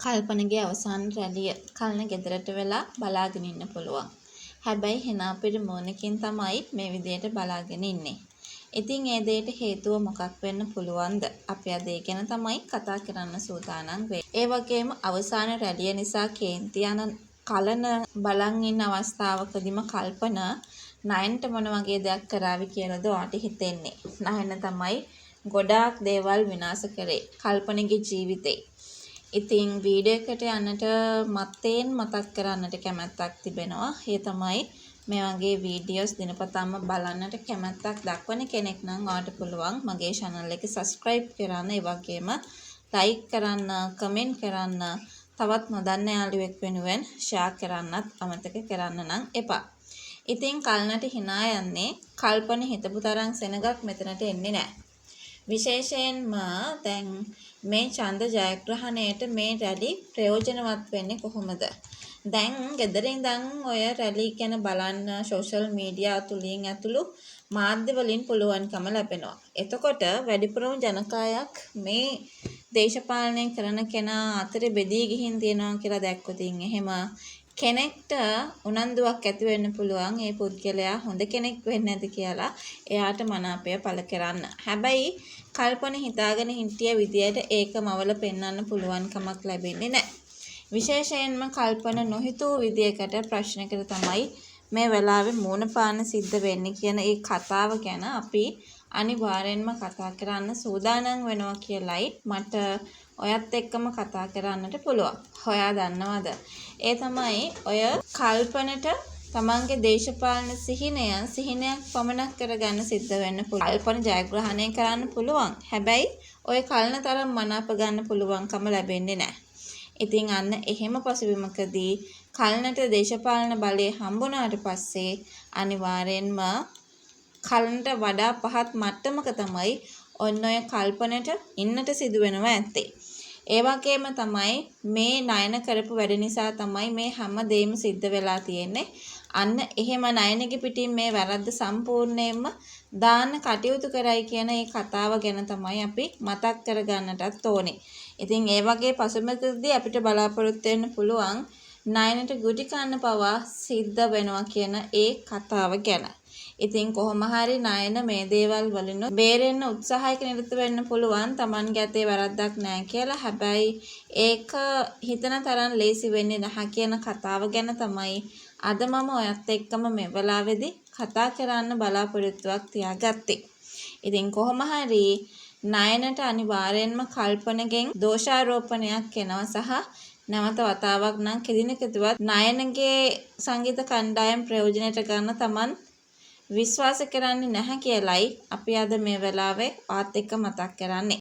කල්පනගේ අවසාන රැළිය කල්න ගෙදරට වෙලා බලාගෙන ඉන්න පුළුවන්. හැබැයි hina පිට මූණකින් තමයි මේ විදියට බලාගෙන ඉන්නේ. ඉතින් ඒ දෙයට හේතුව මොකක් වෙන්න පුළුවන්ද? අපි අද ඒ ගැන තමයි කතා කරන්න සූදානම් වෙන්නේ. ඒ වගේම අවසාන රැළිය නිසා කේන්ති යන කලන බලන් ඉන්න අවස්ථාවකදීම කල්පන නයන්ට මොන වගේ දෙයක් කරાવી කියලාද ඔයාට හිතෙන්නේ? නයන තමයි ගොඩාක් දේවල් විනාශ කරේ කල්පනගේ ජීවිතේ. ඉතින් වීඩියෝ එකට යන්නට මත්තෙන් මතක් කරන්නට කැමැත්තක් තිබෙනවා. ඒ තමයි මේ වගේ වීඩියෝස් දිනපතාම බලන්නට කැමැත්තක් දක්වන කෙනෙක් නම් ඔයාලට පුළුවන් මගේ channel එක subscribe කරන්න. ඒ වගේම like කරන්න, comment කරන්න, තවත් නොදන්න යාළුවෙක් වෙනුවෙන් share කරන්නත් අමතක කරන්න නම් එපා. ඉතින් කල්නට hina යන්නේ කල්පන හිතපු තරම් සෙනගක් මෙතනට එන්නේ නැහැ. විශේෂයෙන්ම දැන් මේ ඡන්ද ජයග්‍රහණයට මේ රැලි ප්‍රයෝජනවත් වෙන්නේ කොහොමද? දැන් ගෙදර ඉඳන් ඔය රැලි ගැන බලන්න සෝෂල් මීඩියා තුලින් ඇතුළු මාධ්‍ය වලින් පුළුවන්කම ලැබෙනවා. එතකොට වැඩිපුරම ජනකායක් මේ දේශපාලනය කරන කෙනා අතරේ බෙදී ගිහින් තියෙනවා කියලා දැක්කොත් එහෙම කෙනෙක්ට උනන්දුවක් ඇති වෙන්න පුළුවන් ඒ පුද්ගලයා හොඳ කෙනෙක් වෙන්නේ නැති කියලා එයාට මනාපය පළ කරන්න. හැබැයි කල්පන හිතාගෙන හිටිය විදියට ඒකමවල පෙන්වන්න පුළුවන් කමක් ලැබෙන්නේ නැහැ. විශේෂයෙන්ම කල්පන නොහිතූ විදියකට ප්‍රශ්නකට තමයි මේ වෙලාවේ මූණ පාන සිද්ධ වෙන්නේ කියන ඒ කතාව ගැන අපි අනිවාර්යෙන්ම කතා කරන්න සූදානම් වෙනවා කියලයි මට ඔයත් එක්කම කතා කරන්නට පුළුවන්. හොයා දන්නවද? ඒ තමයි ඔය කල්පනට තමන්ගේ දේශපාලන සිහිනයක් පමණක් කරගන්න සිද්ධ වෙන්න පුළුවන්. කල්පන ජයග්‍රහණය කරන්න පුළුවන්. හැබැයි ඔය කල්න තරම් මනාප ගන්න පුළුවන්කම ලැබෙන්නේ නැහැ. ඉතින් අන්න එහෙම පසුබිමකදී කල්නට දේශපාලන බලය හම්බුණාට පස්සේ අනිවාර්යෙන්ම කල්නට වඩා පහත් මට්ටමක තමයි ඔන්න ඔය කල්පනට ඉන්නට සිදු වෙනවා ඇත්තේ. ඒ වගේම තමයි මේ නයන කරපු වැඩ නිසා තමයි මේ හැම දෙයක්ම සිද්ධ වෙලා තියෙන්නේ. අන්න එහෙම නයනගේ පිටින් මේ වැරද්ද සම්පූර්ණයෙන්ම දාන්න කටයුතු කරයි කියන ඒ කතාව ගැන තමයි අපි මතක් කරගන්නටත් ඕනේ. ඉතින් ඒ වගේ පසුබිමකදී අපිට බලාපොරොත්තු වෙන්න පුළුවන් නයනට ගුටි කන්න පවා සිද්ධ වෙනවා කියන ඒ කතාව ගැන. ඉතින් කොහොම හරි නයන මේ දේවල් වලින් බේරෙන්න උත්සාහයක නිරත වෙන්න පුළුවන්. Tamanගේ අතේ වැරද්දක් නැහැ කියලා. හැබැයි ඒක හිතන තරම් ලේසි වෙන්නේ නැහැ කියන කතාව ගැන තමයි අද මම ඔයත් එක්කම මේ වෙලාවේදී කතා කරන්න බලාපොරොත්තුවක් තියාගත්තේ. ඉතින් කොහොම හරි නයනට අනිවාර්යෙන්ම කල්පනගෙන් දෝෂාරෝපණයක් එනවා සහ නැවත වතාවක් නම් කෙදිනකදවත් නයනගේ සංගීත කණ්ඩායම් ප්‍රයෝජනයට ගන්න Taman විශ්වාස කරන්නේ නැහැ කියලයි අපි අද මේ වෙලාවේ ආත් එක්ක මතක් කරන්නේ.